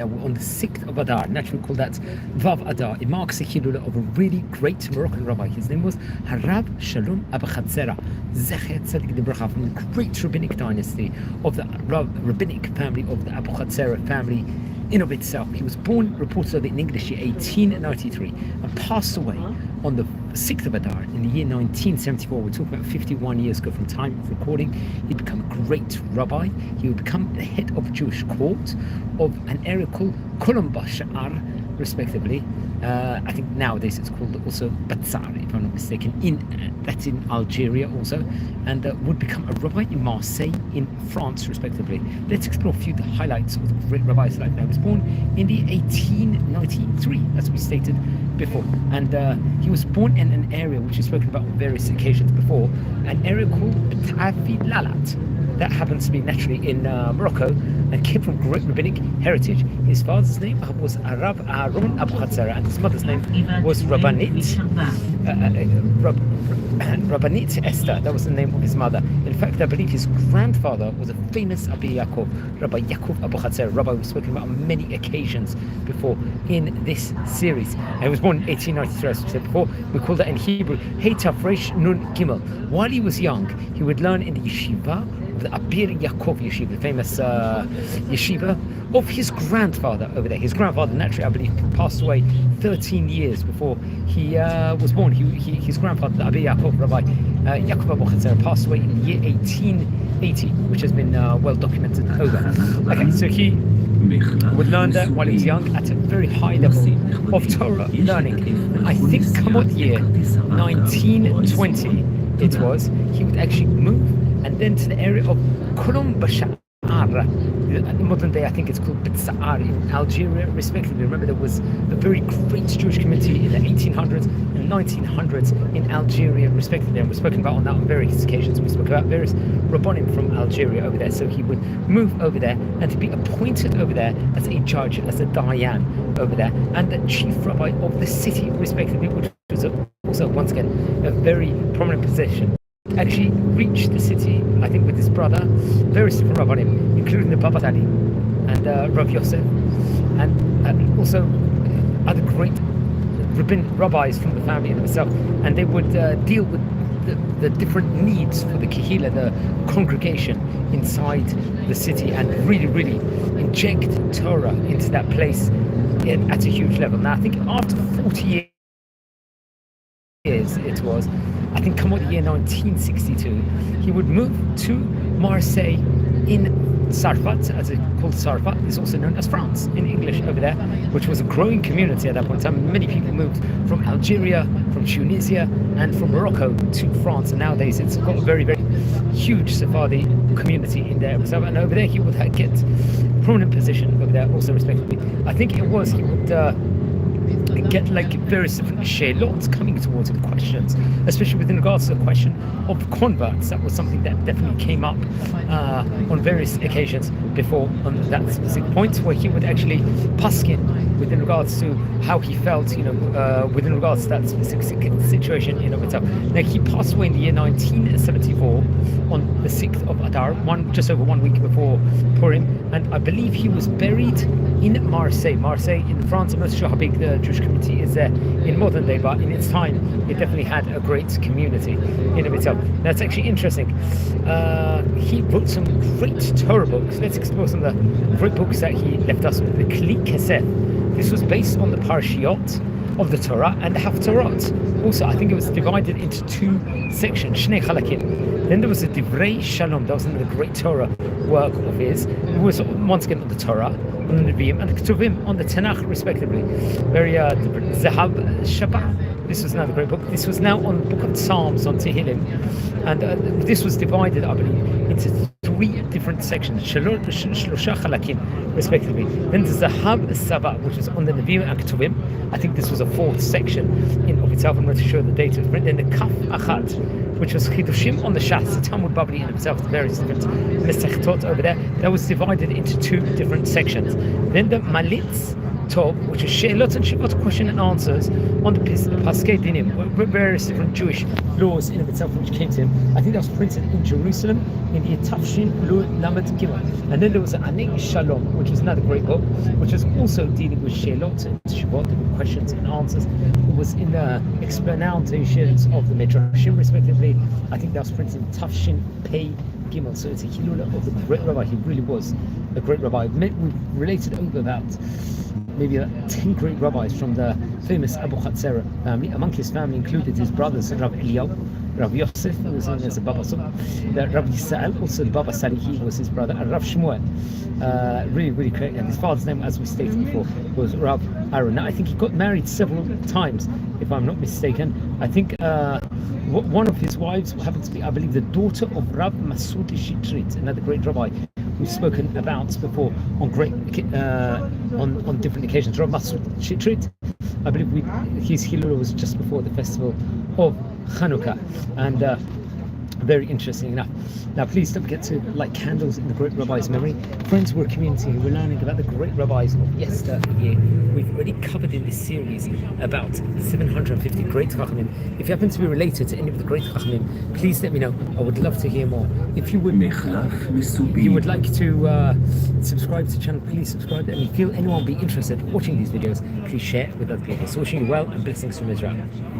on the 6th of Adar, naturally called that Vav Adar. It marks the Hilula of a really great Moroccan rabbi. His name was Rabbi Shalom Abuchatzeira, Zecher Tzadik Debracha, from the great rabbinic dynasty of the rabbinic family of the Abuchatzeira family in of itself. He was born, reported in English, year 1893, and passed away on the 6th of Adar in the year 1974. We're talking about 51 years ago from time of recording. He'd become a great rabbi. He would become the head of Jewish court of an area called Colombes-Sha'ar, respectively. I think nowadays it's called also Batzar, if I'm not mistaken. That's in Algeria also, and would become a rabbi in Marseille in France, respectively. Let's explore a few of the highlights of the great rabbi's life. Now, he was born in the 1893, as we stated before, and he was born in an area which is spoken about on various occasions before, an area called Lalat. That happens to be naturally in Morocco, and came from great rabbinic heritage. His father's name was Rabbi Shalom Abuchatzeira, and his mother's name was Rabbanit Esther. That was the name of his mother. In fact, I believe his grandfather was a famous Rabbi Abuchatzeira, rabbi we've spoken about on many occasions before in this series. And he was born in 1893, as we said before. We call that in Hebrew Hey Tafresh Nun Gimel. While he was young, he would learn in the yeshiva, the Abir Yaakov yeshiva, the famous yeshiva of his grandfather over there. His grandfather, naturally, I believe, passed away 13 years before he was born. His grandfather, the Abir Yaakov, Rabbi Yaakov Abuchatzeira, passed away in the year 1880, which has been well documented over. Okay, so he would learn that while he was young at a very high level of Torah learning. I think come what year, 1920 it was, he would actually move and then to the area of Colombes-Bashar. In modern day, I think it's called Bitsa'ar in Algeria, respectively. Remember, there was a very great Jewish community in the 1800s and 1900s in Algeria, respectively. And we've spoken about on that on various occasions. We spoke about various Rabbonim from Algeria over there. So he would move over there and to be appointed over there as a judge, as a Dayan over there, and the chief rabbi of the city, respectively, which was also, once again, a very prominent position. Actually reached the city, I think, with his brother, various different rabbanim, including the Baba Ali and Rav Yosef, and also other great rabbis from the family and himself, and they would deal with the different needs for the kahila, the congregation inside the city, and really inject Torah into that place at a huge level. Now, I think after 40 years it was, I think come out the year 1962, he would move to Marseille in Sarfat, as it's called Sarfat, is also known as France in English over there, which was a growing community at that point in time. Many people moved from Algeria, from Tunisia, and from Morocco to France, and nowadays it's got a very huge Sephardi community in there. And over there he would get a prominent position over there also, respectively. I think it was he would get like various different shaylot coming towards him, questions, especially within regards to the question of converts. That was something that definitely came up on various occasions before on that specific point, where he would actually paskin within regards to how he felt, within regards to that specific situation in of itself. Now, he passed away in the year 1974 on the 6th of Adar, just over 1 week before Purim, and I believe he was buried in Marseille in France. I'm not sure how big the Jewish community is there in modern day, but in its time it definitely had a great community in of itself. That's actually interesting. He wrote some great Torah books. Let's explore some of the great books that he left us with. The Kesef. This was based on the Parashiot of the Torah and the Haftarot. Also, I think it was divided into two sections, Shnei Chalakim. Then there was a Divrei Shalom. That was another great Torah work of his. It was once again on the Torah, on the Nevi'im, and the Ketuvim, on the Tanakh, respectively. Very different. Zahab Shabbat. This was another great book. This was now on the book of Psalms, on Tehillim, and this was divided, I believe, into three different sections, Shlosha Chalakim, respectively. Then the Zahab Saba, which is on the Nevi'im and Ketuvim. I think this was a fourth section in of itself. I'm not sure the date was written. Then the Kaf Achad, which was Chidushim on the Shas, the Talmud Bavli in itself, the various different Mesechtot over there. That was divided into two different sections. Then the Malitz Tov, which is She'elot and Shivot, question and answers on the Paskei Dinim, various different Jewish laws in of itself which came to him. I think that was printed in Jerusalem in the year Tafshin Lu Lamed Gimel. And then there was Ani Shalom, which was another great book, which was also dealing with Shelot and Shivot, questions and answers. It was in the explanations of the Midrashim, respectively. I think that was printed in Tafshin Pei Gimel. So it's a Hilula of the great rabbi. He really was a great rabbi. We related over about maybe 10 great rabbis from the famous Abuchatzeira family. Among his family included his brothers, Rabbi Eliyahu, Rabbi Yosef, who was known as the Baba Sum, Rabbi Sa'al, also the Baba Salihi was his brother, and Rav Shmuel, really, really great. And his father's name, as we stated before, was Rav Aaron. Now, I think he got married several times, if I'm not mistaken. I think one of his wives happened to be, I believe, the daughter of Rav Masud Shitrit, another great rabbi we've spoken about before on on different occasions. Rav Masud Shitrit, I believe his Hilula was just before the festival of Chanukah, and very interesting enough. Now, please don't forget to light candles in the great rabbi's memory. Friends, we're a community who are learning about the great rabbis of yesteryear. We've already covered in this series about 750 great chachamim. If you happen to be related to any of the great chachamim, please let me know. I would love to hear more. If you would like to subscribe to the channel, please subscribe. And if you feel anyone will be interested in watching these videos, please share it with other people. So wishing you well and blessings from Israel.